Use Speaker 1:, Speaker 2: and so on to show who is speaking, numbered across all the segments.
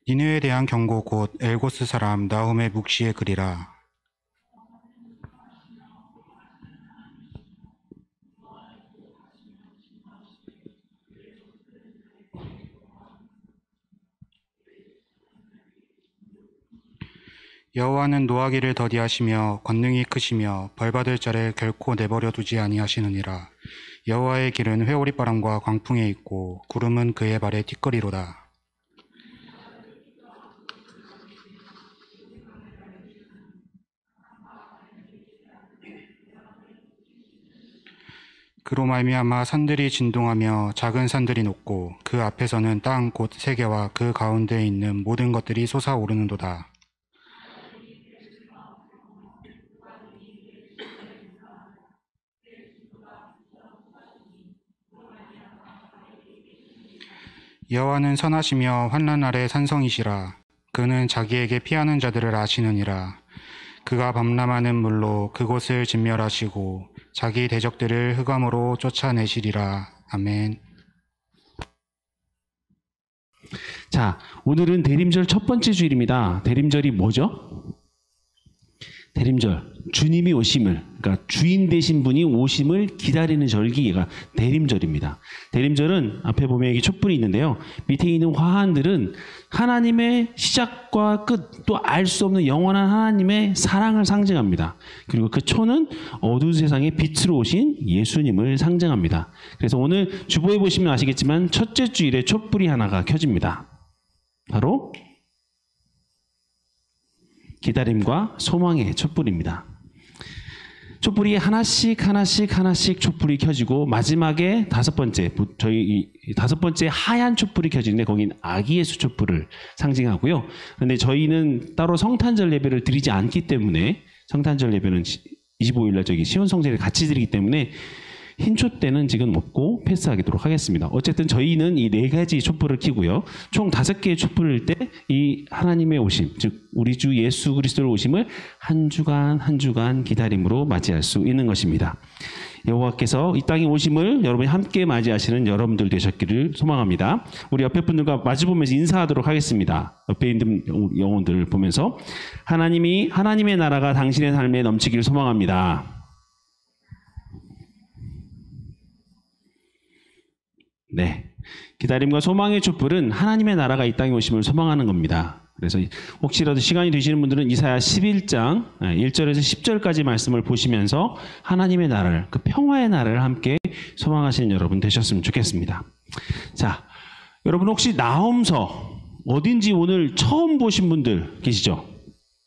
Speaker 1: 니느웨에 대한 경고 곧 엘고스 사람 나훔의 묵시의 글이라. 여호와는 노하기를 더디하시며 권능이 크시며 벌받을 자를 결코 내버려 두지 아니하시느니라. 여호와의 길은 회오리바람과 광풍에 있고 구름은 그의 발에 티끌이로다. 그로 말미암아 산들이 진동하며 작은 산들이 녹고 그 앞에서는 땅 곧 세계와 그 가운데에 있는 모든 것들이 솟아오르는도다. 여호와는 선하시며 환난 아래 산성이시라. 그는 자기에게 피하는 자들을 아시느니라. 그가 범람하는 물로 그곳을 진멸하시고 자기 대적들을 흑암으로 쫓아내시리라. 아멘.
Speaker 2: 자, 오늘은 대림절 첫 번째 주일입니다. 대림절이 뭐죠? 대림절, 주님이 오심을, 그러니까 주인 되신 분이 오심을 기다리는 절기가 대림절입니다. 대림절은 앞에 보면 여기 촛불이 있는데요. 밑에 있는 화환들은 하나님의 시작과 끝, 또 알 수 없는 영원한 하나님의 사랑을 상징합니다. 그리고 그 초는 어두운 세상에 빛으로 오신 예수님을 상징합니다. 그래서 오늘 주보에 보시면 아시겠지만 첫째 주일에 촛불이 하나가 켜집니다. 바로 기다림과 소망의 촛불입니다. 촛불이 하나씩 촛불이 켜지고 마지막에 다섯 번째 하얀 촛불이 켜지는데 거긴 아기 예수 촛불을 상징하고요. 그런데 저희는 따로 성탄절 예배를 드리지 않기 때문에 성탄절 예배는 25일날 저기 시온성제를 같이 드리기 때문에 흰촛 때는 지금 없고 패스하도록 하겠습니다. 어쨌든 저희는 이 네 가지 촛불을 켜고요. 총 5개의 촛불일 때 이 하나님의 오심, 즉 우리 주 예수 그리스도의 오심을 한 주간 기다림으로 맞이할 수 있는 것입니다. 여호와께서 이 땅에 오심을 여러분이 함께 맞이하시는 여러분들 되셨기를 소망합니다. 우리 옆에 분들과 마주보면서 인사하도록 하겠습니다. 옆에 있는 영혼들을 보면서 하나님의 나라가 당신의 삶에 넘치기를 소망합니다. 네, 기다림과 소망의 촛불은 하나님의 나라가 이 땅에 오심을 소망하는 겁니다. 그래서 혹시라도 시간이 되시는 분들은 이사야 11장 1절에서 10절까지 말씀을 보시면서 하나님의 나라를, 그 평화의 나라를 함께 소망하시는 여러분 되셨으면 좋겠습니다. 자, 여러분 혹시 나홈서 어딘지 오늘 처음 보신 분들 계시죠?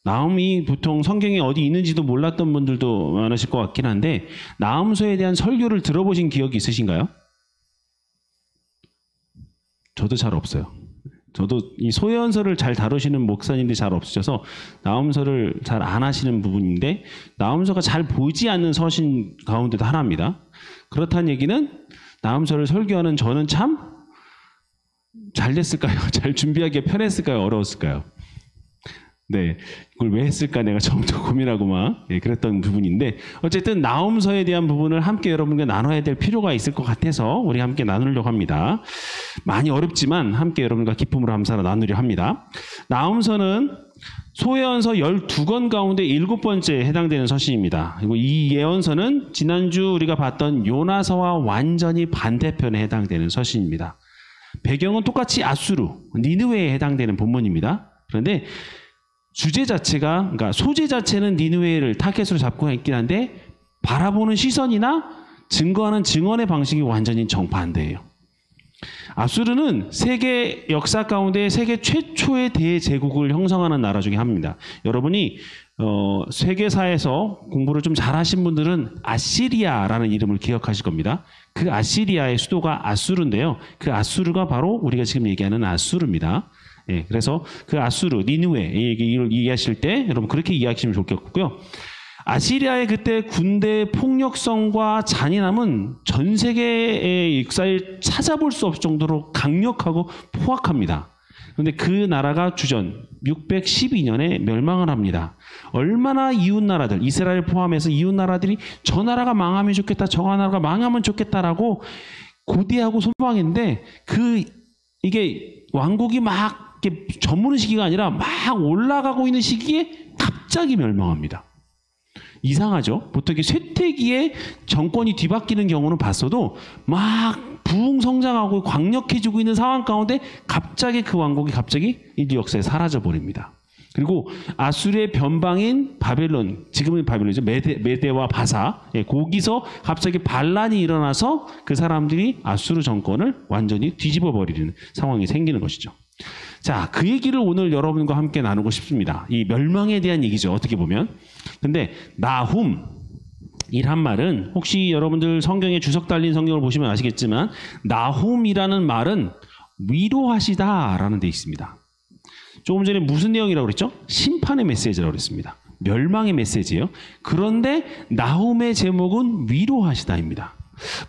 Speaker 2: 나홈이 보통 성경에 어디 있는지도 몰랐던 분들도 많으실 것 같긴 한데 나홈서에 대한 설교를 들어보신 기억이 있으신가요? 저도 잘 없어요. 저도 이 소현서를 잘 다루시는 목사님들이 잘 없으셔서 나홈서를 잘 안 하시는 부분인데 나홈서가 잘 보이지 않는 서신 가운데도 하나입니다. 그렇다는 얘기는 나홈서를 설교하는 저는 참 잘 됐을까요? 잘 준비하기가 편했을까요? 어려웠을까요? 네, 그걸 왜 했을까 내가 처음부터 고민하고 막 그랬던 부분인데 어쨌든 나홈서에 대한 부분을 함께 여러분과 나눠야 될 필요가 있을 것 같아서 우리 함께 나누려고 합니다. 많이 어렵지만 함께 여러분과 기쁨으로 감사로 나누려 합니다. 나홈서는 소예언서 12권 가운데 7번째에 해당되는 서신입니다. 그리고 이 예언서는 지난주 우리가 봤던 요나서와 완전히 반대편에 해당되는 서신입니다. 배경은 똑같이 아수르, 니느웨에 해당되는 본문입니다. 그런데 주제 자체가, 그러니까 소재 자체는 니느웨를 타겟으로 잡고 있긴 한데 바라보는 시선이나 증거하는 증언의 방식이 완전히 정반대예요. 아수르는 세계 역사 가운데 세계 최초의 대제국을 형성하는 나라 중에 하나입니다. 여러분이 세계사에서 공부를 좀 잘하신 분들은 아시리아라는 이름을 기억하실 겁니다. 그 아시리아의 수도가 아수르인데요. 그 아수르가 바로 우리가 지금 얘기하는 아수르입니다. 예, 그래서 그 아수르, 니느웨 얘기를 이해하실 때 여러분 그렇게 이해하시면 좋겠고요. 아시리아의 그때 군대 폭력성과 잔인함은 전 세계의 역사에 찾아볼 수 없을 정도로 강력하고 포악합니다. 그런데 그 나라가 주전 612년에 멸망을 합니다. 얼마나 이웃 나라들, 이스라엘 포함해서 이웃 나라들이 저 나라가 망하면 좋겠다, 저 나라가 망하면 좋겠다라고 고대하고 소망했는데 그 이게 왕국이 막 이렇게 저무는 시기가 아니라 막 올라가고 있는 시기에 갑자기 멸망합니다. 이상하죠? 보통 이렇게 쇠퇴기에 정권이 뒤바뀌는 경우는 봤어도 막 부흥 성장하고 강력해지고 있는 상황 가운데 갑자기 그 왕국이 갑자기 인류 역사에 사라져 버립니다. 그리고 아수르의 변방인 바벨론, 지금은 바벨론이죠. 메대와 바사, 거기서 갑자기 반란이 일어나서 그 사람들이 아수르 정권을 완전히 뒤집어 버리는 상황이 생기는 것이죠. 자, 그 얘기를 오늘 여러분과 함께 나누고 싶습니다. 이 멸망에 대한 얘기죠. 어떻게 보면. 근데 나훔이란 말은 혹시 여러분들 성경에 주석 달린 성경을 보시면 아시겠지만 나훔이라는 말은 위로하시다라는 데 있습니다. 조금 전에 무슨 내용이라고 그랬죠? 심판의 메시지라고 그랬습니다. 멸망의 메시지예요. 그런데 나훔의 제목은 위로하시다입니다.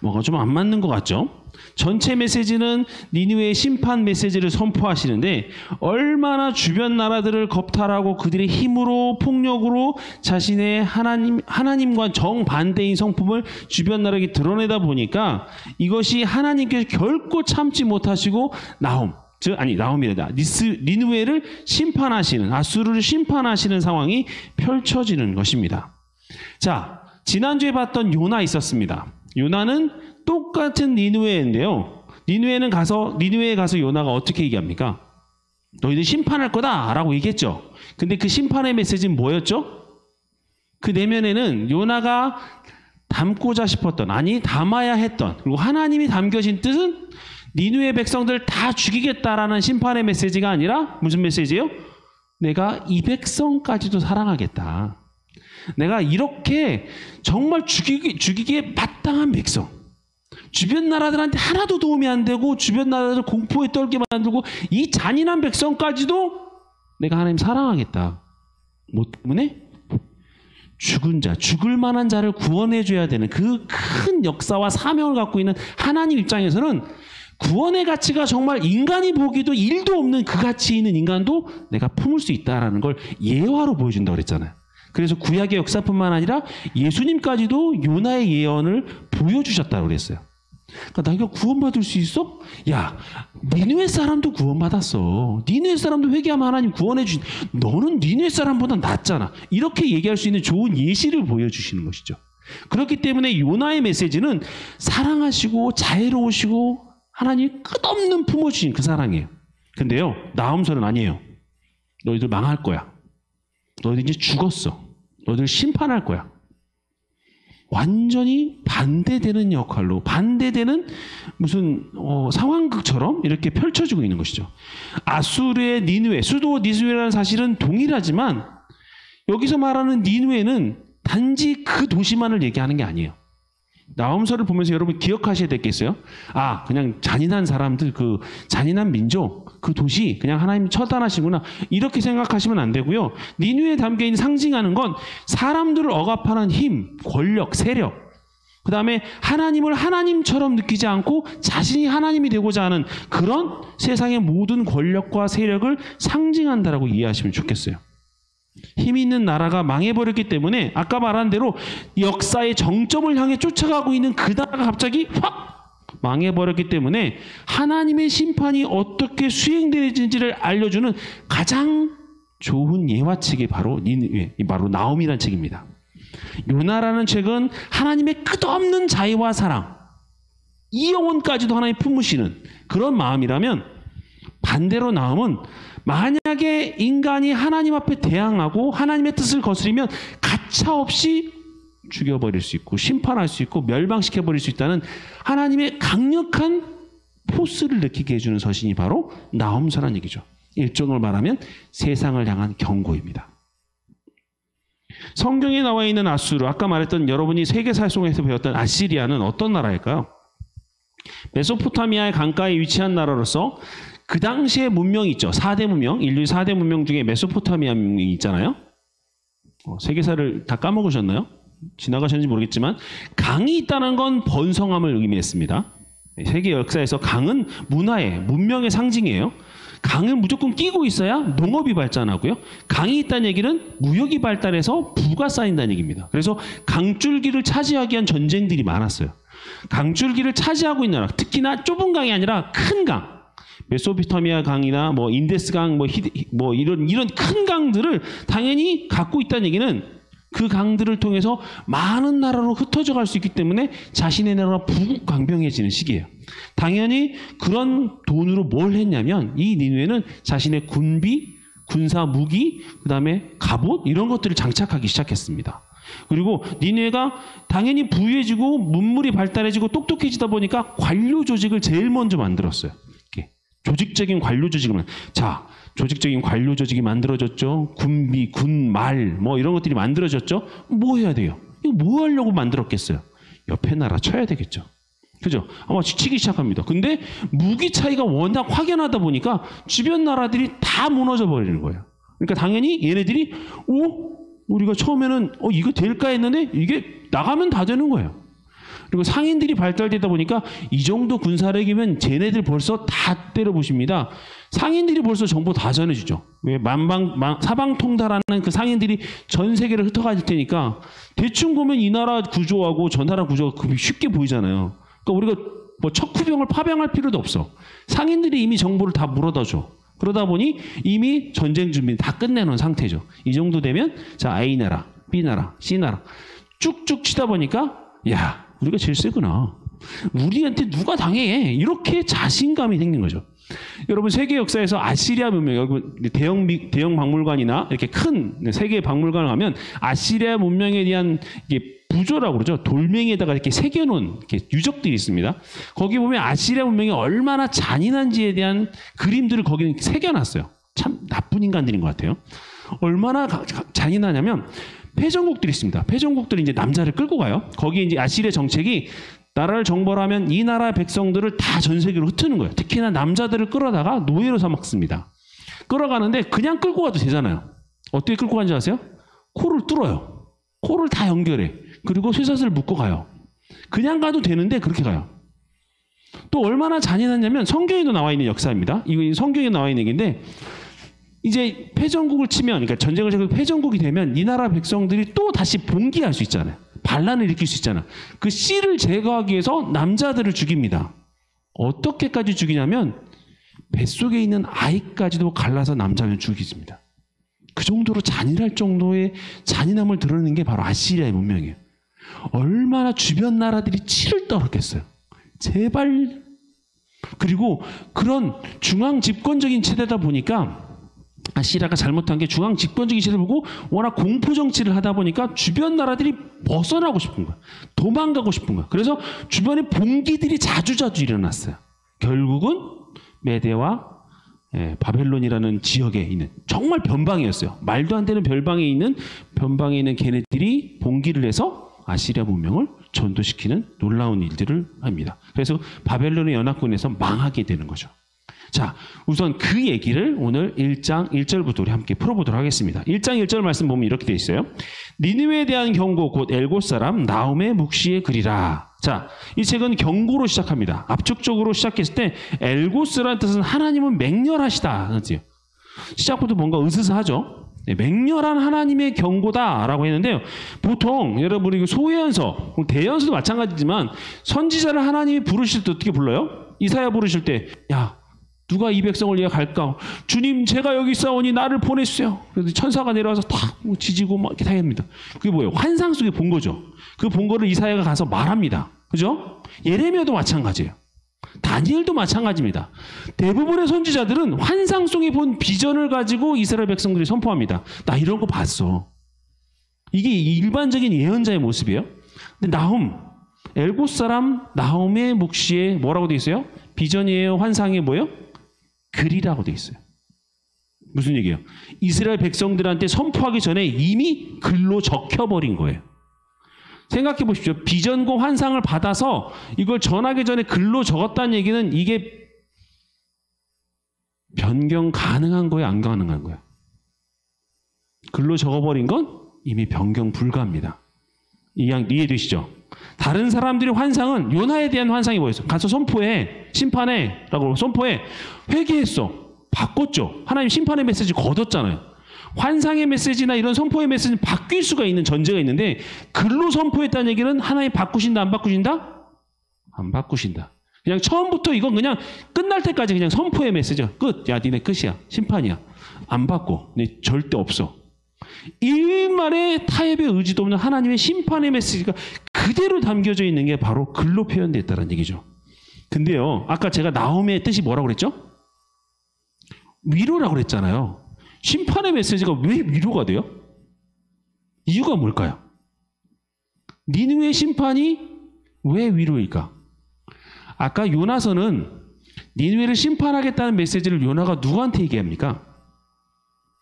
Speaker 2: 뭐가 좀 안 맞는 것 같죠? 전체 메시지는 니느웨의 심판 메시지를 선포하시는데 얼마나 주변 나라들을 겁탈하고 그들의 힘으로 폭력으로 자신의 하나님과 정반대인 성품을 주변 나라에게 드러내다 보니까 이것이 하나님께서 결코 참지 못하시고 나훔이래다. 니느웨를 심판하시는, 아수르를 심판하시는 상황이 펼쳐지는 것입니다. 자, 지난주에 봤던 요나 있었습니다. 요나는 똑같은 니느웨인데요. 니느웨에 가서 요나가 어떻게 얘기합니까? 너희들 심판할 거다라고 얘기했죠. 근데 그 심판의 메시지는 뭐였죠? 그 내면에는 요나가 담고자 싶었던, 담아야 했던, 그리고 하나님이 담겨진 뜻은 니느웨 백성들 다 죽이겠다라는 심판의 메시지가 아니라 무슨 메시지예요? 내가 이 백성까지도 사랑하겠다. 내가 이렇게 정말 죽이기에 마땅한 백성, 주변 나라들한테 하나도 도움이 안 되고 주변 나라들 공포에 떨게 만들고 이 잔인한 백성까지도 내가 하나님 사랑하겠다. 뭐 때문에? 죽은 자, 죽을 만한 자를 구원해 줘야 되는 그 큰 역사와 사명을 갖고 있는 하나님 입장에서는 구원의 가치가 정말 인간이 보기도 일도 없는 그 가치 있는 인간도 내가 품을 수 있다는 걸 예화로 보여준다고 그랬잖아요. 그래서 구약의 역사뿐만 아니라 예수님까지도 요나의 예언을 보여주셨다고 그랬어요. 그러니까 나 이거 구원받을 수 있어? 야, 니느웨 사람도 구원받았어. 니느웨 사람도 회개하면 하나님 구원해 주신. 너는 니느웨 사람보다 낫잖아. 이렇게 얘기할 수 있는 좋은 예시를 보여주시는 것이죠. 그렇기 때문에 요나의 메시지는 사랑하시고 자애로우시고 하나님이 끝없는 품어주신 그 사랑이에요. 근데요, 나훔서는 아니에요. 너희들 망할 거야. 너희들 이제 죽었어. 너희들 심판할 거야. 완전히 반대되는 역할로, 반대되는 무슨 상황극처럼 이렇게 펼쳐지고 있는 것이죠. 아수르의 니느웨, 수도 니느웨라는 사실은 동일하지만 여기서 말하는 니느웨는 단지 그 도시만을 얘기하는 게 아니에요. 나훔서를 보면서 여러분 기억하셔야 될 게 있어요. 아, 그냥 잔인한 사람들, 그 잔인한 민족, 그 도시 그냥 하나님 처단하시구나 이렇게 생각하시면 안 되고요. 니느웨에 담겨있는 상징하는 건 사람들을 억압하는 힘, 권력, 세력, 그 다음에 하나님을 하나님처럼 느끼지 않고 자신이 하나님이 되고자 하는 그런 세상의 모든 권력과 세력을 상징한다라고 이해하시면 좋겠어요. 힘 있는 나라가 망해버렸기 때문에 아까 말한 대로 역사의 정점을 향해 쫓아가고 있는 그 나라가 갑자기 확 망해버렸기 때문에 하나님의 심판이 어떻게 수행되는지를 알려주는 가장 좋은 예화책이 바로 나훔이라는 책입니다. 요나라는 책은 하나님의 끝없는 자애와 사랑, 이 영혼까지도 하나님 품으시는 그런 마음이라면, 반대로 나훔은 만약에 인간이 하나님 앞에 대항하고 하나님의 뜻을 거스리면 가차없이 죽여버릴 수 있고 심판할 수 있고 멸망시켜버릴 수 있다는 하나님의 강력한 포스를 느끼게 해주는 서신이 바로 나훔서라는 얘기죠. 일종을 말하면 세상을 향한 경고입니다. 성경에 나와 있는 아수르, 아까 말했던 여러분이 세계사 속에서 배웠던 아시리아는 어떤 나라일까요? 메소포타미아의 강가에 위치한 나라로서 그 당시의 문명이 있죠. 4대 문명, 인류의 4대 문명 중에 메소포타미아 문명이 있잖아요. 세계사를 다 까먹으셨나요? 지나가셨는지 모르겠지만 강이 있다는 건 번성함을 의미했습니다. 세계 역사에서 강은 문화의, 문명의 상징이에요. 강을 무조건 끼고 있어야 농업이 발전하고요. 강이 있다는 얘기는 무역이 발달해서 부가 쌓인다는 얘기입니다. 그래서 강줄기를 차지하기 위한 전쟁들이 많았어요. 강줄기를 차지하고 있는 나라, 특히나 좁은 강이 아니라 큰 강, 메소포타미아 강이나 뭐 인데스 강, 뭐 이런 큰 강들을 당연히 갖고 있다는 얘기는 그 강들을 통해서 많은 나라로 흩어져 갈 수 있기 때문에 자신의 나라가 부강병해지는 시기예요. 당연히 그런 돈으로 뭘 했냐면 이 니느웨는 자신의 군비, 군사 무기, 그다음에 갑옷 이런 것들을 장착하기 시작했습니다. 그리고 니느웨가 당연히 부유해지고 문물이 발달해지고 똑똑해지다 보니까 관료 조직을 제일 먼저 만들었어요. 이렇게 조직적인 관료 조직을 조직적인 관료 조직이 만들어졌죠. 군비, 군말 뭐 이런 것들이 만들어졌죠. 뭐 해야 돼요? 이거 뭐 하려고 만들었겠어요? 옆에 나라 쳐야 되겠죠. 그죠? 아마 치기 시작합니다. 근데 무기 차이가 워낙 확연하다 보니까 주변 나라들이 다 무너져 버리는 거예요. 그러니까 당연히 얘네들이 우리가 처음에는 이거 될까 했는데 이게 나가면 다 되는 거예요. 그리고 상인들이 발달되다 보니까 이 정도 군사력이면 쟤네들 벌써 다 때려보십니다. 상인들이 벌써 정보 다 전해주죠. 왜 사방통달하는 그 상인들이 전 세계를 흩어갈 테니까 대충 보면 이 나라 구조하고 저 나라 구조가 쉽게 보이잖아요. 그러니까 우리가 뭐 척후병을 파병할 필요도 없어. 상인들이 이미 정보를 다 물어다 줘. 그러다 보니 이미 전쟁 준비는 다 끝내놓은 상태죠. 이 정도 되면 자 A 나라, B 나라, C 나라 쭉쭉 치다 보니까 야 우리가 제일 세구나. 우리한테 누가 당해. 이렇게 자신감이 생긴 거죠. 여러분 세계 역사에서 아시리아 문명, 여러분 대형 박물관이나 이렇게 큰 세계 박물관을 가면 아시리아 문명에 대한 부조라고 그러죠. 돌멩이에다가 이렇게 새겨놓은 이렇게 유적들이 있습니다. 거기 보면 아시리아 문명이 얼마나 잔인한지에 대한 그림들을 거기는 새겨놨어요. 참 나쁜 인간들인 것 같아요. 얼마나 잔인하냐면 패전국들이 있습니다. 패전국들이 이제 남자를 끌고 가요. 거기 이제 아시리아 정책이 나라를 정벌하면 이 나라 백성들을 다 전 세계로 흩트는 거예요. 특히나 남자들을 끌어다가 노예로 삼았습니다. 끌어가는데 그냥 끌고 가도 되잖아요. 어떻게 끌고 가는지 아세요? 코를 뚫어요. 코를 다 연결해. 그리고 쇠사슬을 묶어 가요. 그냥 가도 되는데 그렇게 가요. 또 얼마나 잔인하냐면 성경에도 나와 있는 역사입니다. 이거 성경에 나와 있는 얘기인데 이제 패전국을 치면, 그러니까 전쟁을 제거 패전국이 되면 이 나라 백성들이 또 다시 봉기할 수 있잖아요. 반란을 일으킬 수 있잖아요. 그 씨를 제거하기 위해서 남자들을 죽입니다. 어떻게까지 죽이냐면 뱃속에 있는 아이까지도 갈라서 남자면 죽이십니다. 그 정도로 잔인할 정도의 잔인함을 드러내는 게 바로 아시리아의 문명이에요. 얼마나 주변 나라들이 치를 떨었겠어요. 제발. 그리고 그런 중앙 집권적인 체제다 보니까 아시리아가 잘못한 게 중앙 집권적인 체제를 보고 워낙 공포 정치를 하다 보니까 주변 나라들이 벗어나고 싶은 거야. 도망가고 싶은 거야. 그래서 주변에 봉기들이 자주자주 일어났어요. 결국은 메대와 바벨론이라는 지역에 있는 정말 변방이었어요. 말도 안 되는 변방에 있는 걔네들이 봉기를 해서 아시리아 문명을 전도시키는 놀라운 일들을 합니다. 그래서 바벨론의 연합군에서 망하게 되는 거죠. 자, 우선 그 얘기를 오늘 1장 1절부터 우리 함께 풀어보도록 하겠습니다. 1장 1절 말씀 보면 이렇게 되어 있어요. 니느웨에 대한 경고 곧 엘곳 사람 나홈의 묵시의 글이라. 자, 이 책은 경고로 시작합니다. 압축적으로 시작했을 때 엘고스라는 뜻은 하나님은 맹렬하시다. 시작부터 뭔가 으스스하죠. 맹렬한 하나님의 경고다라고 했는데요. 보통 여러분이 소예언서, 대연서도 마찬가지지만 선지자를 하나님이 부르실 때 어떻게 불러요? 이사야 부르실 때 야 누가 이 백성을 예약할까? 주님 제가 여기 있사오니 나를 보내주세요. 그래서 천사가 내려와서 다 지지고 막 이렇게 다 합니다. 그게 뭐예요? 환상 속에 본 거죠. 그 본 거를 이사야가 가서 말합니다. 그죠? 예레미야도 마찬가지예요. 다니엘도 마찬가지입니다. 대부분의 선지자들은 환상 속에 본 비전을 가지고 이스라엘 백성들이 선포합니다. 나 이런 거 봤어. 이게 일반적인 예언자의 모습이에요. 근데 나홈, 엘곳 사람 나홈의 묵시에 뭐라고 돼 있어요? 비전이에요? 환상이에요? 뭐예요? 글이라고 돼 있어요. 무슨 얘기예요? 이스라엘 백성들한테 선포하기 전에 이미 글로 적혀버린 거예요. 생각해 보십시오. 비전과 환상을 받아서 이걸 전하기 전에 글로 적었다는 얘기는 이게 변경 가능한 거예요? 안 가능한 거예요? 글로 적어버린 건 이미 변경 불가합니다. 이해되시죠? 다른 사람들의 환상은 요나에 대한 환상이 뭐였어요? 가서 선포해, 심판해 라고 선포해. 회개했어. 바꿨죠. 하나님 심판의 메시지 걷었잖아요. 환상의 메시지나 이런 선포의 메시지는 바뀔 수가 있는 전제가 있는데 글로 선포했다는 얘기는 하나님 바꾸신다 안 바꾸신다? 안 바꾸신다. 그냥 처음부터 이건 그냥 끝날 때까지 그냥 선포의 메시지가 끝. 야, 니네 끝이야. 심판이야. 안 받고. 네, 절대 없어. 일말의 타협의 의지도 없는 하나님의 심판의 메시지가 그대로 담겨져 있는 게 바로 글로 표현되어 있다는 얘기죠. 근데요, 아까 제가 나홈의 뜻이 뭐라고 그랬죠? 위로라고 그랬잖아요. 심판의 메시지가 왜 위로가 돼요? 이유가 뭘까요? 니느웨의 심판이 왜 위로일까? 아까 요나서는 니느웨를 심판하겠다는 메시지를 요나가 누구한테 얘기합니까?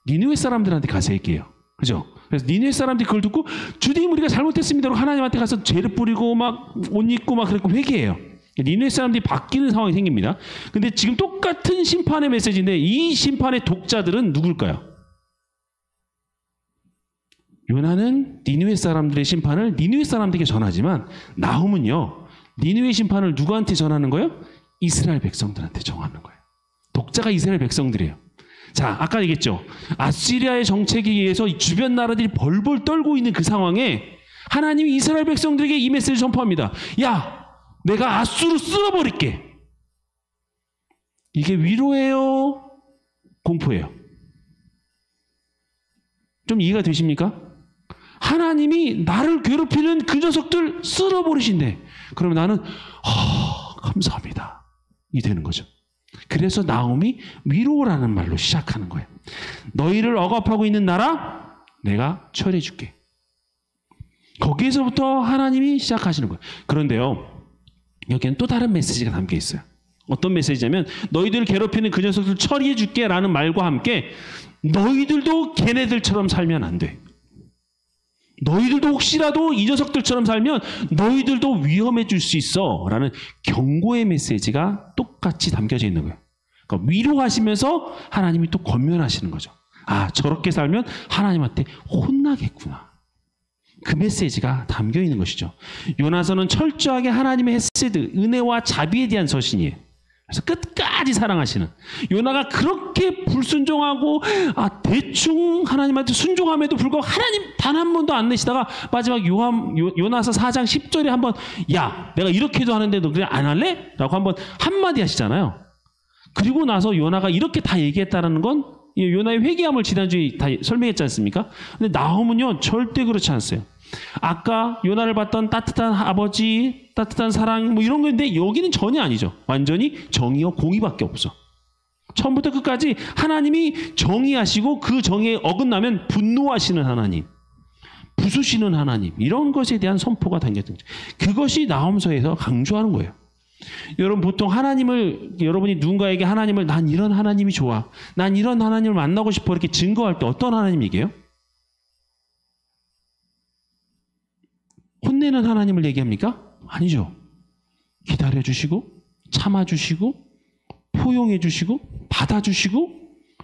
Speaker 2: 니느웨 사람들한테 가서 얘기해요. 그죠? 그래서 니느웨 사람들이 그걸 듣고 주님 우리가 잘못했습니다. 하나님한테 가서 죄를 뿌리고 막 옷 입고 막 그렇게 회개해요. 니느웨 사람들이 바뀌는 상황이 생깁니다. 근데 지금 똑같은 심판의 메시지인데 이 심판의 독자들은 누굴까요? 요나는 니느웨 사람들의 심판을 니느웨 사람들에게 전하지만 나홈은요. 니느웨 심판을 누구한테 전하는 거예요? 이스라엘 백성들한테 전하는 거예요. 독자가 이스라엘 백성들이에요. 자, 아까 얘기했죠. 아시리아의 정책에 의해서 주변 나라들이 벌벌 떨고 있는 그 상황에 하나님이 이스라엘 백성들에게 이 메시지를 전파합니다. 야, 내가 아수르 쓸어버릴게. 이게 위로예요? 공포예요? 좀 이해가 되십니까? 하나님이 나를 괴롭히는 그 녀석들 쓸어버리신대. 그러면 나는 감사합니다. 이 되는 거죠. 그래서 나홈이 위로라는 말로 시작하는 거예요. 너희를 억압하고 있는 나라 내가 처리해 줄게. 거기에서부터 하나님이 시작하시는 거예요. 그런데요. 여기는 또 다른 메시지가 담겨 있어요. 어떤 메시지냐면 너희들을 괴롭히는 그 녀석들 처리해 줄게 라는 말과 함께 너희들도 걔네들처럼 살면 안 돼. 너희들도 혹시라도 이 녀석들처럼 살면 너희들도 위험해질 수 있어 라는 경고의 메시지가 똑같이 담겨져 있는 거예요. 그러니까 위로하시면서 하나님이 또 권면하시는 거죠. 아, 저렇게 살면 하나님한테 혼나겠구나. 그 메시지가 담겨 있는 것이죠. 요나서는 철저하게 하나님의 헤세드, 은혜와 자비에 대한 서신이에요. 그래서 끝까지 사랑하시는 요나가 그렇게 불순종하고 대충 하나님한테 순종함에도 불구하고 하나님 단 한 번도 안 내시다가 마지막 요나서 4장 10절에 한번 야 내가 이렇게도 하는데 너 그냥 안 할래? 라고 한번 한마디 하시잖아요. 그리고 나서 요나가 이렇게 다 얘기했다는 건 요나의 회개함을 지난주에 다 설명했지 않습니까? 근데 나홈은요 절대 그렇지 않았어요. 아까 요나를 봤던 따뜻한 아버지, 따뜻한 사랑 뭐 이런 건데 여기는 전혀 아니죠. 완전히 정의와 공의밖에 없어. 처음부터 끝까지 하나님이 정의하시고 그 정의에 어긋나면 분노하시는 하나님, 부수시는 하나님 이런 것에 대한 선포가 담겨있던 거죠. 그것이 나홈서에서 강조하는 거예요. 여러분 보통 여러분이 누군가에게 하나님을 난 이런 하나님이 좋아, 난 이런 하나님을 만나고 싶어 이렇게 증거할 때 어떤 하나님 얘기해요? 혼내는 하나님을 얘기합니까? 아니죠. 기다려주시고 참아주시고 포용해주시고 받아주시고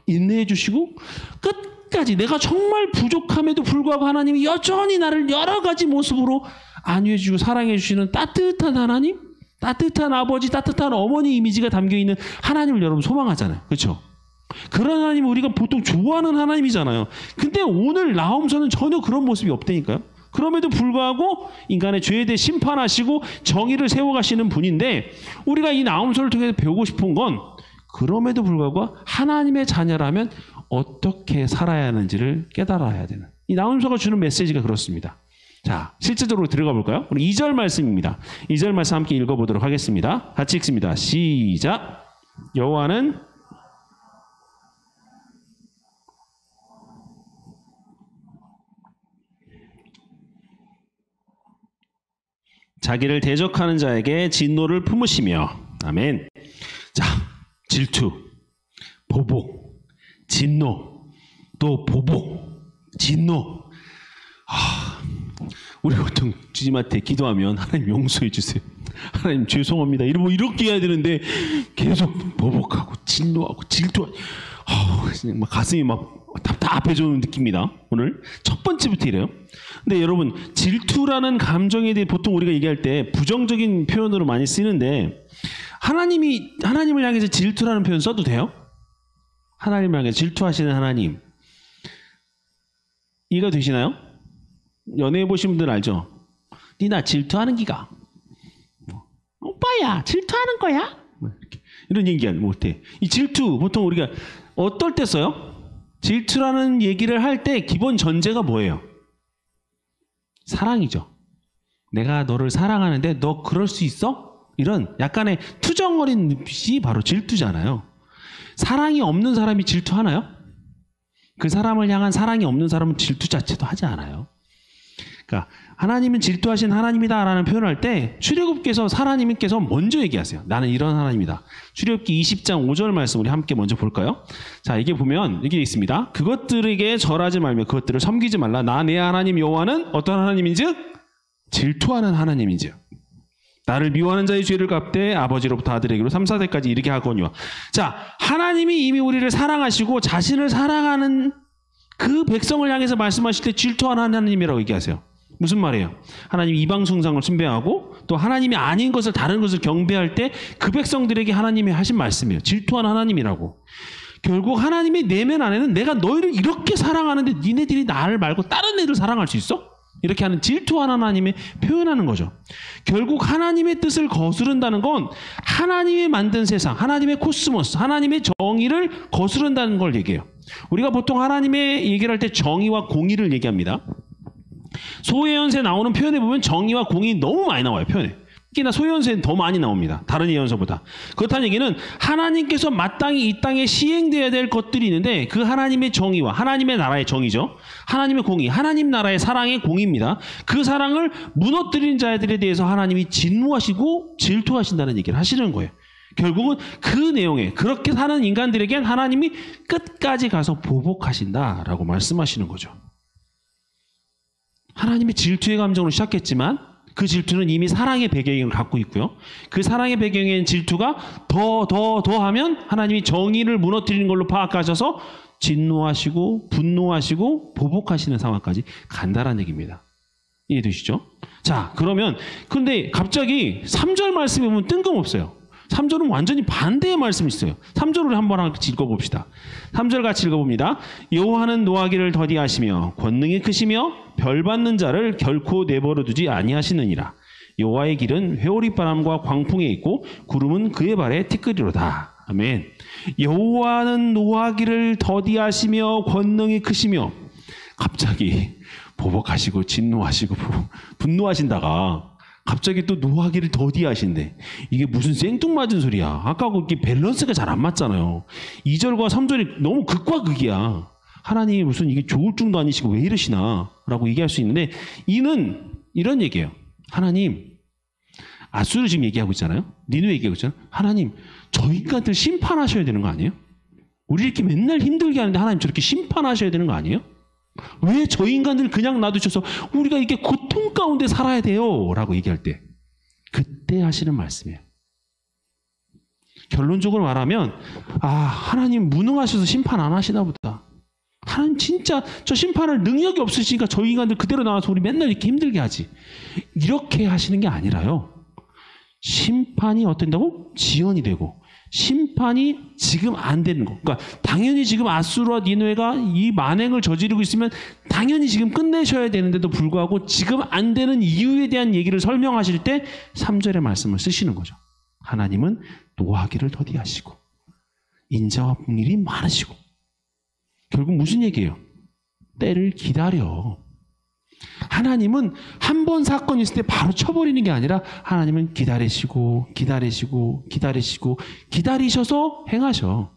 Speaker 2: 인내해주시고 끝까지 내가 정말 부족함에도 불구하고 하나님이 여전히 나를 여러 가지 모습으로 안위해주시고 사랑해주시는 따뜻한 하나님, 따뜻한 아버지, 따뜻한 어머니 이미지가 담겨있는 하나님을 여러분 소망하잖아요. 그렇죠? 그런 하나님은 우리가 보통 좋아하는 하나님이잖아요. 근데 오늘 나홈서는 전혀 그런 모습이 없다니까요. 그럼에도 불구하고 인간의 죄에 대해 심판하시고 정의를 세워가시는 분인데 우리가 이 나홈서를 통해서 배우고 싶은 건 그럼에도 불구하고 하나님의 자녀라면 어떻게 살아야 하는지를 깨달아야 되는 이 나홈서가 주는 메시지가 그렇습니다. 자, 실제적으로 들어가 볼까요? 우리 2절 말씀입니다. 2절 말씀 함께 읽어보도록 하겠습니다. 같이 읽습니다. 시작. 여호와는 자기를 대적하는 자에게 진노를 품으시며 아멘. 자, 질투, 보복, 진노, 또 보복, 진노. 우리 보통 주님한테 기도하면 하나님 용서해 주세요. 하나님 죄송합니다. 이렇게 해야 되는데 계속 보복하고 진노하고 질투하고 막 가슴이 막 답답해지는 느낌입니다. 오늘 첫 번째부터 이래요. 근데 여러분 질투라는 감정에 대해 보통 우리가 얘기할 때 부정적인 표현으로 많이 쓰는데 하나님을 향해서 질투라는 표현 써도 돼요? 하나님을 향해서 질투하시는 하나님 이해가 되시나요? 연애해 보신 분들 알죠? 니 나 질투하는 기가 오빠 거야? 질투하는 거야? 이런 얘기를 못해. 이 질투 보통 우리가 어떨 때 써요? 질투라는 얘기를 할 때 기본 전제가 뭐예요? 사랑이죠. 내가 너를 사랑하는데 너 그럴 수 있어? 이런 약간의 투정어린 눈빛이 바로 질투잖아요. 사랑이 없는 사람이 질투하나요? 그 사람을 향한 사랑이 없는 사람은 질투 자체도 하지 않아요. 그러니까 하나님은 질투하신 하나님이다라는 표현을 할 때 출애굽께서 하나님께서 먼저 얘기하세요. 나는 이런 하나님이다. 출애굽기 20장 5절 말씀 우리 함께 먼저 볼까요? 자, 이게 보면 이게 있습니다. 그것들에게 절하지 말며 그것들을 섬기지 말라. 나 내 하나님 여호와는 어떤 하나님인즉 질투하는 하나님인즉 나를 미워하는 자의 죄를 갚되 아버지로부터 아들에게로 3, 4대까지 이르게 하거니와. 자, 하나님이 이미 우리를 사랑하시고 자신을 사랑하는 그 백성을 향해서 말씀하실 때 질투하는 하나님이라고 얘기하세요. 무슨 말이에요? 하나님 이방 숭상을 숭배하고 또 하나님이 아닌 것을 다른 것을 경배할 때 그 백성들에게 하나님이 하신 말씀이에요. 질투하는 하나님이라고. 결국 하나님의 내면 안에는 내가 너희를 이렇게 사랑하는데 니네들이 나를 말고 다른 애들 사랑할 수 있어? 이렇게 하는 질투하는 하나님의 표현하는 거죠. 결국 하나님의 뜻을 거스른다는 건 하나님이 만든 세상, 하나님의 코스모스, 하나님의 정의를 거스른다는 걸 얘기해요. 우리가 보통 하나님의 얘기를 할 때 정의와 공의를 얘기합니다. 소예언서에 나오는 표현에 보면 정의와 공의 너무 많이 나와요. 표현에. 특히나 소예언서에는 더 많이 나옵니다. 다른 예언서보다. 그렇다는 얘기는 하나님께서 마땅히 이 땅에 시행되어야 될 것들이 있는데 그 하나님의 정의와 하나님의 나라의 정의죠. 하나님의 공의, 하나님 나라의 사랑의 공의입니다. 그 사랑을 무너뜨린 자들에 대해서 하나님이 진노하시고 질투하신다는 얘기를 하시는 거예요. 결국은 그 내용에 그렇게 사는 인간들에겐 하나님이 끝까지 가서 보복하신다라고 말씀하시는 거죠. 하나님의 질투의 감정으로 시작했지만 그 질투는 이미 사랑의 배경을 갖고 있고요. 그 사랑의 배경엔 질투가 더 하면 하나님이 정의를 무너뜨리는 걸로 파악하셔서 진노하시고 분노하시고 보복하시는 상황까지 간다는 얘기입니다. 이해되시죠? 자, 그러면 근데 갑자기 3절 말씀에 보면 뜬금없어요. 3절은 완전히 반대의 말씀이 있어요. 3절을 한번 같이 읽어봅시다. 3절 같이 읽어봅니다. 여호와는 노하기를 더디하시며 권능이 크시며 벌 받는 자를 결코 내버려 두지 아니하시느니라. 여호와의 길은 회오리바람과 광풍에 있고 구름은 그의 발에 티끌이로다. 아멘. 여호와는 노하기를 더디하시며 권능이 크시며 갑자기 보복하시고 진노하시고 분노하신다가 갑자기 또 노하기를 더디하신대. 이게 무슨 생뚱맞은 소리야. 아까 그게 밸런스가 잘 안 맞잖아요. 2절과 3절이 너무 극과 극이야. 하나님이 무슨 이게 조울증도 아니시고 왜 이러시나 라고 얘기할 수 있는데 이는 이런 얘기예요. 하나님, 아수르 지금 얘기하고 있잖아요. 니누 얘기하고 있잖아요. 하나님, 저 인간들 심판하셔야 되는 거 아니에요? 우리 이렇게 맨날 힘들게 하는데 하나님 저렇게 심판하셔야 되는 거 아니에요? 왜 저 인간들 그냥 놔두셔서 우리가 이렇게 고통 가운데 살아야 돼요? 라고 얘기할 때 그때 하시는 말씀이에요. 결론적으로 말하면 하나님 무능하셔서 심판 안 하시나 보다. 하나님 진짜 저 심판할 능력이 없으시니까 저 인간들 그대로 나와서 우리 맨날 이렇게 힘들게 하지. 이렇게 하시는 게 아니라요. 심판이 어떤다고? 지연이 되고 심판이 지금 안 되는 거. 그러니까 당연히 지금 아수르와 니느웨가 이 만행을 저지르고 있으면 당연히 지금 끝내셔야 되는데도 불구하고 지금 안 되는 이유에 대한 얘기를 설명하실 때 3절의 말씀을 쓰시는 거죠. 하나님은 노하기를 더디하시고 인자와 긍휼이 많으시고 결국 무슨 얘기예요? 때를 기다려. 하나님은 한 번 사건이 있을 때 바로 쳐버리는 게 아니라 하나님은 기다리시고 기다리셔서 행하셔.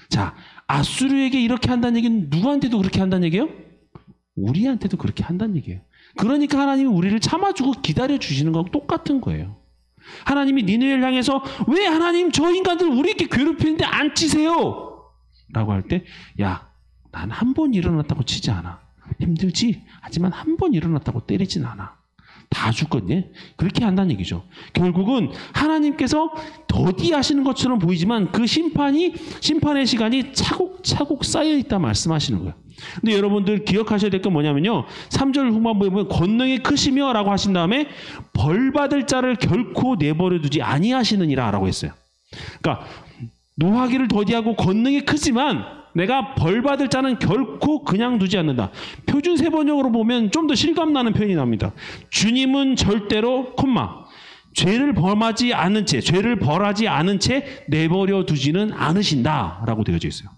Speaker 2: 자, 아수르에게 이렇게 한다는 얘기는 누구한테도 그렇게 한다는 얘기예요? 우리한테도 그렇게 한다는 얘기예요. 그러니까 하나님이 우리를 참아주고 기다려주시는 거하고 똑같은 거예요. 하나님이 니느웨를 향해서 왜 하나님 저 인간들 우리 이렇게 괴롭히는데 안 치세요? 라고 할 때 야, 난 한 번 일어났다고 치지 않아. 힘들지? 하지만 한 번 일어났다고 때리진 않아. 다 죽겠네? 그렇게 한다는 얘기죠. 결국은 하나님께서 더디하시는 것처럼 보이지만 그 심판의 시간이 차곡차곡 쌓여있다 말씀하시는 거예요. 근데 여러분들 기억하셔야 될 건 뭐냐면요. 3절 후반부에 보면 권능이 크시며 라고 하신 다음에 벌 받을 자를 결코 내버려 두지 아니하시느니라 라고 했어요. 그러니까 노하기를 더디하고 권능이 크지만 내가 벌 받을 자는 결코 그냥 두지 않는다. 표준 세번역으로 보면 좀 더 실감나는 표현이 나옵니다. 주님은 절대로 죄를 범하지 않은 채, 죄를 벌하지 않은 채 내버려 두지는 않으신다라고 되어져 있어요.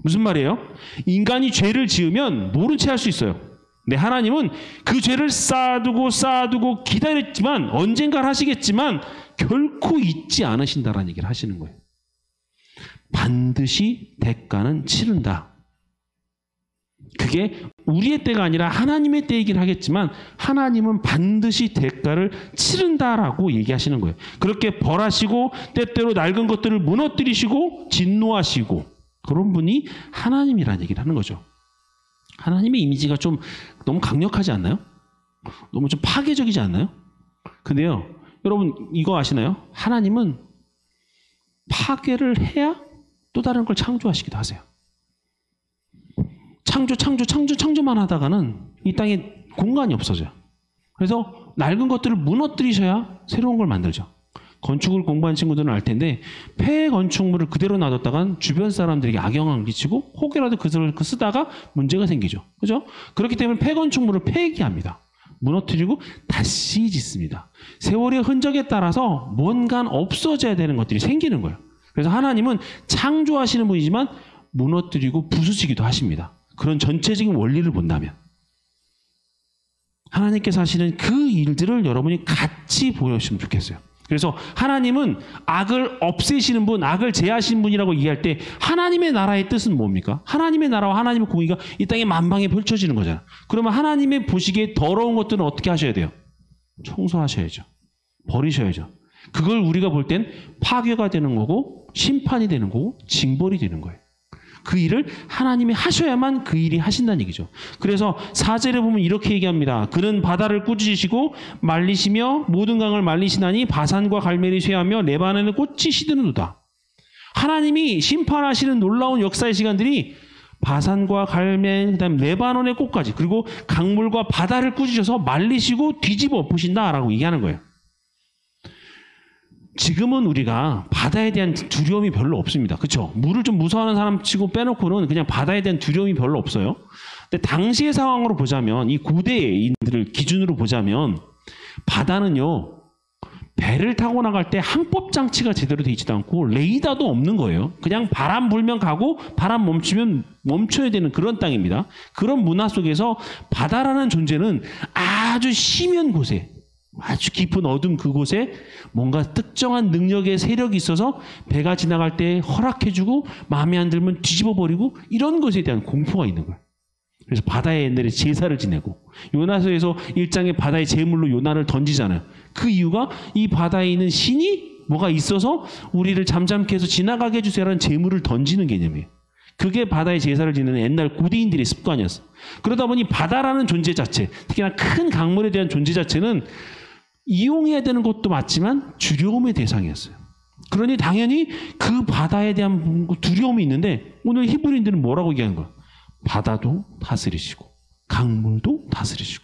Speaker 2: 무슨 말이에요? 인간이 죄를 지으면 모른 채 할 수 있어요. 근데 하나님은 그 죄를 쌓아두고 기다렸지만 언젠가 하시겠지만 결코 잊지 않으신다라는 얘기를 하시는 거예요. 반드시 대가는 치른다. 그게 우리의 때가 아니라 하나님의 때이긴 하겠지만 하나님은 반드시 대가를 치른다라고 얘기하시는 거예요. 그렇게 벌하시고 때때로 낡은 것들을 무너뜨리시고 진노하시고 그런 분이 하나님이라는 얘기를 하는 거죠. 하나님의 이미지가 좀 너무 강력하지 않나요? 너무 좀 파괴적이지 않나요? 근데요, 여러분 이거 아시나요? 하나님은 파괴를 해야 또 다른 걸 창조하시기도 하세요. 창조만 하다가는 이 땅에 공간이 없어져요. 그래서 낡은 것들을 무너뜨리셔야 새로운 걸 만들죠. 건축을 공부한 친구들은 알 텐데 폐 건축물을 그대로 놔뒀다간 주변 사람들에게 악영향을 끼치고 혹여라도 그것을 쓰다가 문제가 생기죠. 그죠? 그렇기 때문에 폐 건축물을 폐기합니다. 무너뜨리고 다시 짓습니다. 세월의 흔적에 따라서 뭔가 없어져야 되는 것들이 생기는 거예요. 그래서 하나님은 창조하시는 분이지만 무너뜨리고 부수시기도 하십니다. 그런 전체적인 원리를 본다면 하나님께서 하시는 그 일들을 여러분이 같이 보여주시면 좋겠어요. 그래서 하나님은 악을 없애시는 분, 악을 제하시는 분이라고 얘기할 때 하나님의 나라의 뜻은 뭡니까? 하나님의 나라와 하나님의 공의가 이 땅에 만방에 펼쳐지는 거잖아요. 그러면 하나님의 보시기에 더러운 것들은 어떻게 하셔야 돼요? 청소하셔야죠. 버리셔야죠. 그걸 우리가 볼 땐 파괴가 되는 거고 심판이 되는 거고 징벌이 되는 거예요. 그 일을 하나님이 하셔야만 그 일이 하신다는 얘기죠. 그래서 4절에 보면 이렇게 얘기합니다. 그는 바다를 꾸짖으시고 말리시며 모든 강을 말리시나니 바산과 갈멜이 쇠하며 레바논의 꽃이 시드는도다. 하나님이 심판하시는 놀라운 역사의 시간들이 바산과 갈멜, 그다음 레바논의 꽃까지 그리고 강물과 바다를 꾸짖어서 말리시고 뒤집어 엎으신다라고 얘기하는 거예요. 지금은 우리가 바다에 대한 두려움이 별로 없습니다. 그렇죠? 물을 좀 무서워하는 사람 치고 빼놓고는 그냥 바다에 대한 두려움이 별로 없어요. 근데 당시의 상황으로 보자면 이 고대인들을 기준으로 보자면 바다는요. 배를 타고 나갈 때 항법 장치가 제대로 되어 있지도 않고 레이더도 없는 거예요. 그냥 바람 불면 가고 바람 멈추면 멈춰야 되는 그런 땅입니다. 그런 문화 속에서 바다라는 존재는 아주 심연 곳에 아주 깊은 어둠 그곳에 뭔가 특정한 능력의 세력이 있어서 배가 지나갈 때 허락해주고 마음에 안 들면 뒤집어버리고 이런 것에 대한 공포가 있는 거예요. 그래서 바다에 옛날에 제사를 지내고 요나서에서 1장에 바다의 제물로 요나를 던지잖아요. 그 이유가 이 바다에 있는 신이 뭐가 있어서 우리를 잠잠케 해서 지나가게 해주세요라는 제물을 던지는 개념이에요. 그게 바다의 제사를 지내는 옛날 고대인들의 습관이었어. 그러다 보니 바다라는 존재 자체, 특히나 큰 강물에 대한 존재 자체는 이용해야 되는 것도 맞지만 두려움의 대상이었어요. 그러니 당연히 그 바다에 대한 두려움이 있는데 오늘 히브리인들은 뭐라고 얘기하는 거야? 바다도 다스리시고 강물도 다스리시고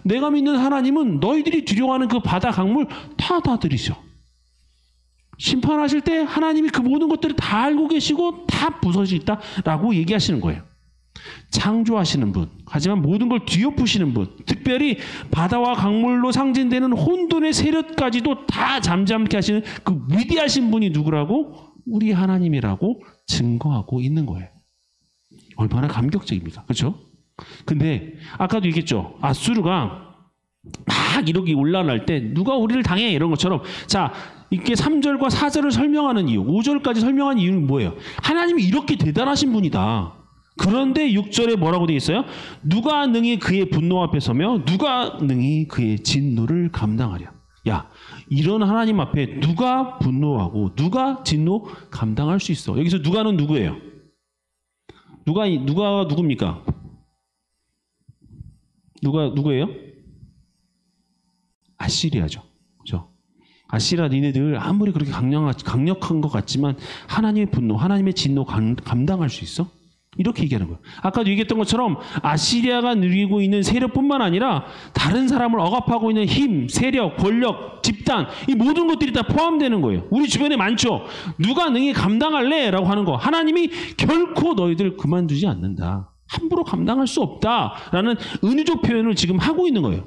Speaker 2: 내가 믿는 하나님은 너희들이 두려워하는 그 바다 강물 다 다스리셔. 심판하실 때 하나님이 그 모든 것들을 다 알고 계시고 다 부서질 있다라고 얘기하시는 거예요. 창조하시는 분, 하지만 모든 걸 뒤엎으시는 분, 특별히 바다와 강물로 상징되는 혼돈의 세력까지도 다 잠잠케 하시는 그 위대하신 분이 누구라고? 우리 하나님이라고 증거하고 있는 거예요. 얼마나 감격적입니까? 그렇죠? 근데 아까도 얘기했죠. 아수르가 막 이렇게 올라갈 때 누가 우리를 당해 이런 것처럼 자 이렇게 3절과 4절을 설명하는 이유, 5절까지 설명하는 이유는 뭐예요? 하나님이 이렇게 대단하신 분이다. 그런데 6절에 뭐라고 되어 있어요? 누가 능히 그의 분노 앞에 서며 누가 능히 그의 진노를 감당하랴. 야, 이런 하나님 앞에 누가 분노하고 누가 진노 감당할 수 있어? 여기서 누가는 누구예요? 누가 누굽니까? 누구예요? 아시리아죠. 그죠? 아시리아 니네들 아무리 그렇게 강력한 것 같지만 하나님의 분노, 하나님의 진노 감당할 수 있어? 이렇게 얘기하는 거예요. 아까도 얘기했던 것처럼 아시리아가 누리고 있는 세력뿐만 아니라 다른 사람을 억압하고 있는 힘, 세력, 권력, 집단 이 모든 것들이 다 포함되는 거예요. 우리 주변에 많죠. 누가 능히 감당할래? 라고 하는 거. 하나님이 결코 너희들 그만두지 않는다. 함부로 감당할 수 없다라는 은유적 표현을 지금 하고 있는 거예요.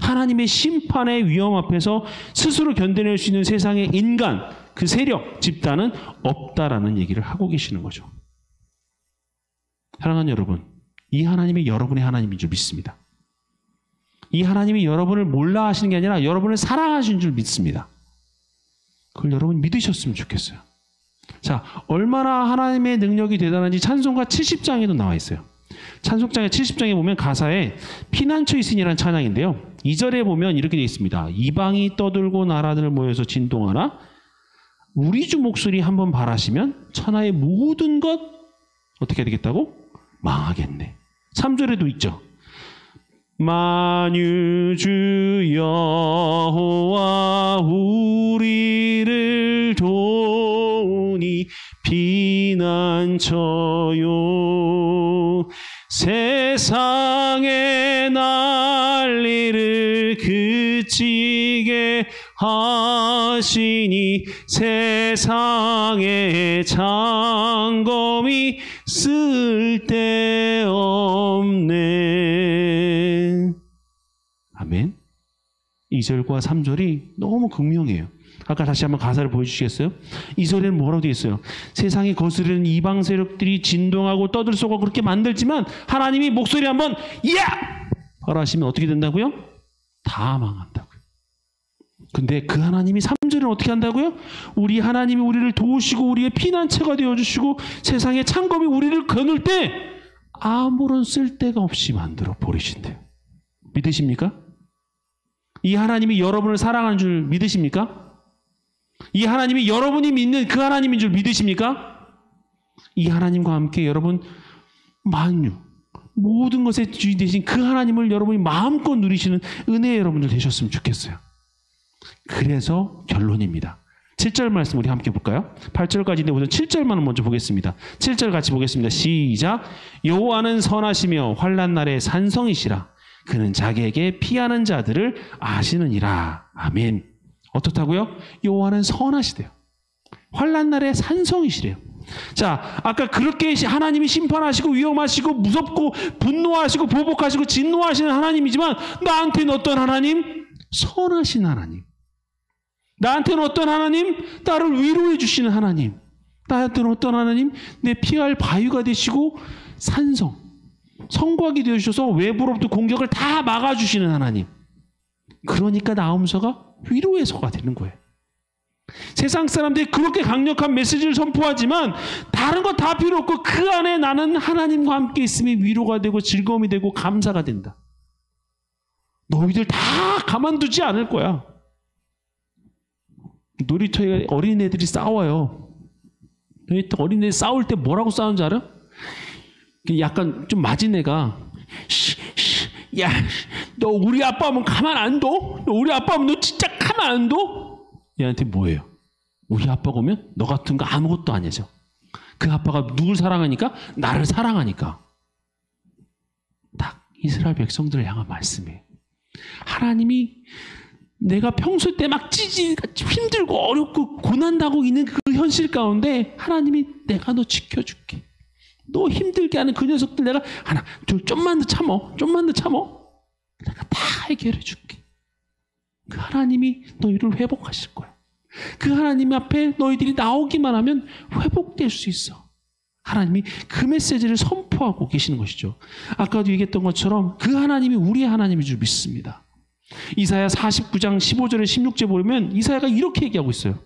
Speaker 2: 하나님의 심판의 위험 앞에서 스스로 견뎌낼 수 있는 세상의 인간, 그 세력, 집단은 없다라는 얘기를 하고 계시는 거죠. 사랑하는 여러분, 이 하나님이 여러분의 하나님인 줄 믿습니다. 이 하나님이 여러분을 몰라 하시는 게 아니라 여러분을 사랑하시는 줄 믿습니다. 그걸 여러분 믿으셨으면 좋겠어요. 자, 얼마나 하나님의 능력이 대단한지 찬송가 70장에도 나와 있어요. 찬송장의 70장에 보면 가사에 피난처 있으니라는 찬양인데요. 2절에 보면 이렇게 되어 있습니다. 이방이 떠들고 나라들 모여서 진동하나 우리 주 목소리 한번 발하시면 천하의 모든 것 어떻게 되겠다고? 망하겠네. 3절에도 있죠. 만유주 여호와 우리를 도우니 피난처요 세상의 난리를 그치게 하시니 세상의 장검이 쓸데없네. 아멘. 2절과 3절이 너무 극명해요. 아까 다시 한번 가사를 보여주시겠어요? 2절에는 뭐라고 되어 있어요? 세상이 거스르는 이방 세력들이 진동하고 떠들썩하고 그렇게 만들지만 하나님이 목소리 한번 야! 바로 하시면 어떻게 된다고요? 다 망한다고요. 근데 그 하나님이 3절은 어떻게 한다고요? 우리 하나님이 우리를 도우시고 우리의 피난처가 되어주시고 세상의 창검이 우리를 거눌 때 아무런 쓸데가 없이 만들어 버리신대요. 믿으십니까? 이 하나님이 여러분을 사랑하는 줄 믿으십니까? 이 하나님이 여러분이 믿는 그 하나님인 줄 믿으십니까? 이 하나님과 함께 여러분 만유 모든 것의 주인 되신 그 하나님을 여러분이 마음껏 누리시는 은혜의 여러분들 되셨으면 좋겠어요. 그래서 결론입니다. 7절 말씀 우리 함께 볼까요? 8절까지인데 우선 7절만 먼저 보겠습니다. 7절 같이 보겠습니다. 시작. 여호와는 선하시며 환난 날에 산성이시라. 그는 자기에게 피하는 자들을 아시느니라. 아멘. 어떻다고요? 여호와는 선하시대요. 환난 날에 산성이시래요. 자, 아까 그렇게 하나님이 심판하시고 위험하시고 무섭고 분노하시고 보복하시고 진노하시는 하나님이지만 나한테는 어떤 하나님? 선하신 하나님. 나한테는 어떤 하나님? 나를 위로해 주시는 하나님. 나한테는 어떤 하나님? 내 피할 바위가 되시고 산성, 성곽이 되어주셔서 외부로부터 공격을 다 막아주시는 하나님. 그러니까 나음서가 위로의 서가 되는 거예요. 세상 사람들이 그렇게 강력한 메시지를 선포하지만 다른 거 다 필요 없고 그 안에 나는 하나님과 함께 있음이 위로가 되고 즐거움이 되고 감사가 된다. 너희들 다 가만두지 않을 거야. 놀이터에 어린애들이 싸워요. 놀이터 어린애들이 싸울 때 뭐라고 싸우는지 알아? 약간 좀 맞은 애가 야, 너 우리 아빠 하면 가만 안 둬? 너 우리 아빠 하면 너 진짜 가만 안 둬? 얘한테 뭐예요? 우리 아빠가 오면 너 같은 거 아무것도 아니죠. 그 아빠가 누굴 사랑하니까? 나를 사랑하니까. 딱 이스라엘 백성들을 향한 말씀이에요. 하나님이 내가 평소 때 막 찌질같이 힘들고 어렵고 고난당하고 있는 그 현실 가운데 하나님이 내가 너 지켜줄게. 너 힘들게 하는 그 녀석들 내가 하나, 둘, 좀만 더 참어. 내가 다 해결해 줄게. 그 하나님이 너희를 회복하실 거야. 그 하나님 앞에 너희들이 나오기만 하면 회복될 수 있어. 하나님이 그 메시지를 선포하고 계시는 것이죠. 아까도 얘기했던 것처럼 그 하나님이 우리의 하나님인 줄 믿습니다. 이사야 49장 15절에 16절에 보면 이사야가 이렇게 얘기하고 있어요.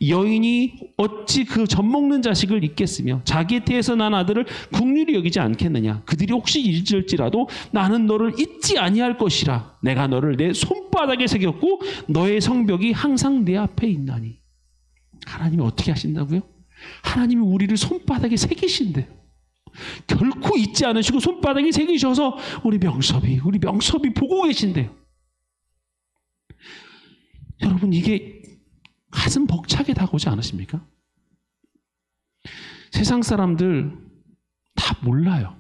Speaker 2: 여인이 어찌 그 젖먹는 자식을 잊겠으며 자기의 태에서 난 아들을 긍휼히 여기지 않겠느냐. 그들이 혹시 잊을지라도 나는 너를 잊지 아니할 것이라. 내가 너를 내 손바닥에 새겼고 너의 성벽이 항상 내 앞에 있나니. 하나님이 어떻게 하신다고요? 하나님이 우리를 손바닥에 새기신대요. 결코 잊지 않으시고 손바닥에 새기셔서 우리 명섭이 보고 계신대요. 여러분 이게 가슴 벅차게 다가오지 않으십니까? 세상 사람들 다 몰라요.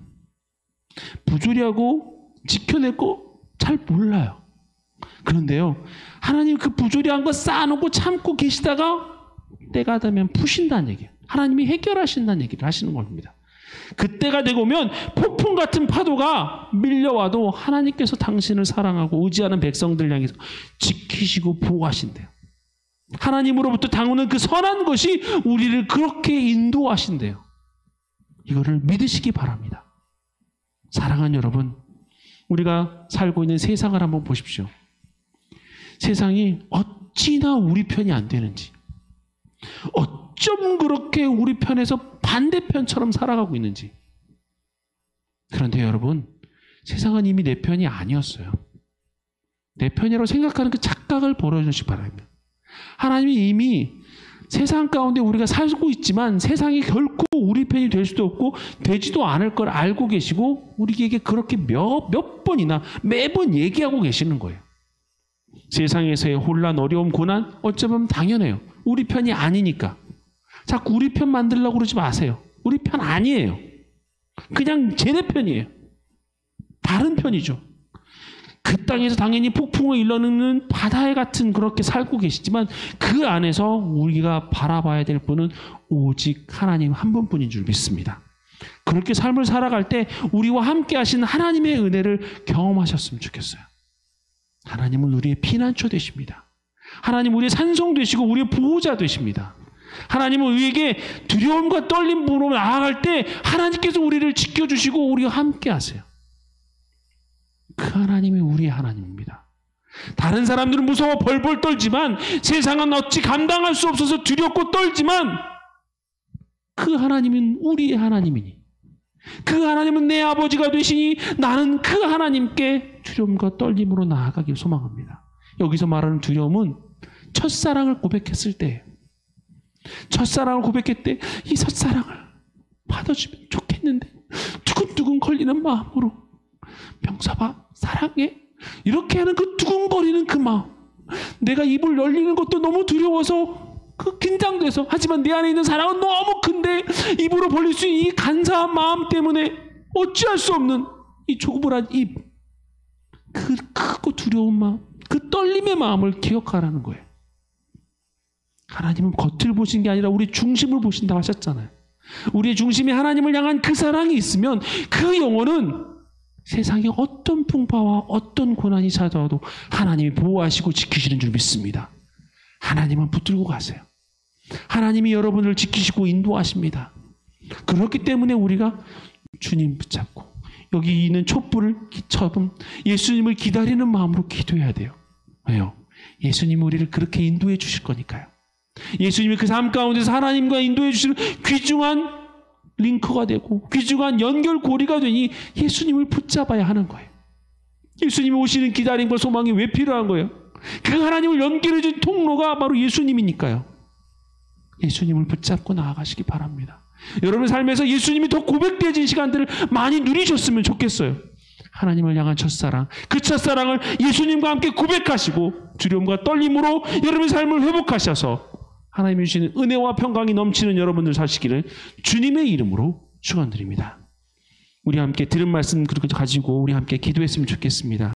Speaker 2: 부조리하고 지켜내고 잘 몰라요. 그런데요, 하나님 그 부조리한 거 쌓아놓고 참고 계시다가 때가 되면 푸신다는 얘기예요. 하나님이 해결하신다는 얘기를 하시는 겁니다. 그때가 되고 오면 폭풍 같은 파도가 밀려와도 하나님께서 당신을 사랑하고 의지하는 백성들 향해서 지키시고 보호하신대요. 하나님으로부터 당하는 그 선한 것이 우리를 그렇게 인도하신대요. 이거를 믿으시기 바랍니다. 사랑하는 여러분, 우리가 살고 있는 세상을 한번 보십시오. 세상이 어찌나 우리 편이 안 되는지, 어쩜 그렇게 우리 편에서 반대편처럼 살아가고 있는지. 그런데 여러분, 세상은 이미 내 편이 아니었어요. 내 편이라고 생각하는 그 착각을 버려주시기 바랍니다. 하나님이 이미 세상 가운데 우리가 살고 있지만 세상이 결코 우리 편이 될 수도 없고 되지도 않을 걸 알고 계시고 우리에게 그렇게 몇 번이나 매번 얘기하고 계시는 거예요. 세상에서의 혼란, 어려움, 고난 어쩌면 당연해요. 우리 편이 아니니까. 자꾸 우리 편 만들려고 그러지 마세요. 우리 편 아니에요. 그냥 쟤네 편이에요. 다른 편이죠. 그 땅에서 당연히 폭풍을 일러내는 바다에 같은 그렇게 살고 계시지만 그 안에서 우리가 바라봐야 될 분은 오직 하나님 한 분뿐인 줄 믿습니다. 그렇게 삶을 살아갈 때 우리와 함께 하신 하나님의 은혜를 경험하셨으면 좋겠어요. 하나님은 우리의 피난처 되십니다. 하나님 우리의 산성 되시고 우리의 보호자 되십니다. 하나님은 우리에게 두려움과 떨림으로 나아갈 때 하나님께서 우리를 지켜주시고 우리와 함께 하세요. 그 하나님이 우리의 하나님입니다. 다른 사람들은 무서워 벌벌 떨지만 세상은 어찌 감당할 수 없어서 두렵고 떨지만 그 하나님은 우리의 하나님이니 그 하나님은 내 아버지가 되시니 나는 그 하나님께 두려움과 떨림으로 나아가길 소망합니다. 여기서 말하는 두려움은 첫사랑을 고백했을 때예요. 첫사랑을 고백할 때 이 첫사랑을 받아주면 좋겠는데 두근두근 걸리는 마음으로 병사봐 사랑해 이렇게 하는 그 두근거리는 그 마음, 내가 입을 열리는 것도 너무 두려워서 그 긴장돼서 하지만 내 안에 있는 사랑은 너무 큰데 입으로 벌릴 수 있는 이 간사한 마음 때문에 어찌할 수 없는 이 조그불한 입, 그 크고 두려운 마음, 그 떨림의 마음을 기억하라는 거예요. 하나님은 겉을 보신 게 아니라 우리 중심을 보신다 하셨잖아요. 우리의 중심이 하나님을 향한 그 사랑이 있으면 그 영혼은 세상에 어떤 풍파와 어떤 고난이 찾아와도 하나님이 보호하시고 지키시는 줄 믿습니다. 하나님은 붙들고 가세요. 하나님이 여러분을 지키시고 인도하십니다. 그렇기 때문에 우리가 주님 붙잡고 여기 있는 촛불처럼 예수님을 기다리는 마음으로 기도해야 돼요. 왜요? 예수님이 우리를 그렇게 인도해 주실 거니까요. 예수님이 그 삶 가운데서 하나님과 인도해 주시는 귀중한 링크가 되고 귀중한 연결고리가 되니 예수님을 붙잡아야 하는 거예요. 예수님이 오시는 기다림과 소망이 왜 필요한 거예요? 그 하나님을 연결해 준 통로가 바로 예수님이니까요. 예수님을 붙잡고 나아가시기 바랍니다. 여러분의 삶에서 예수님이 더 고백되어진 시간들을 많이 누리셨으면 좋겠어요. 하나님을 향한 첫사랑, 그 첫사랑을 예수님과 함께 고백하시고 두려움과 떨림으로 여러분의 삶을 회복하셔서 하나님이 주시는 은혜와 평강이 넘치는 여러분들 사시기를 주님의 이름으로 축원드립니다. 우리 함께 들은 말씀 그렇게 가지고 우리 함께 기도했으면 좋겠습니다.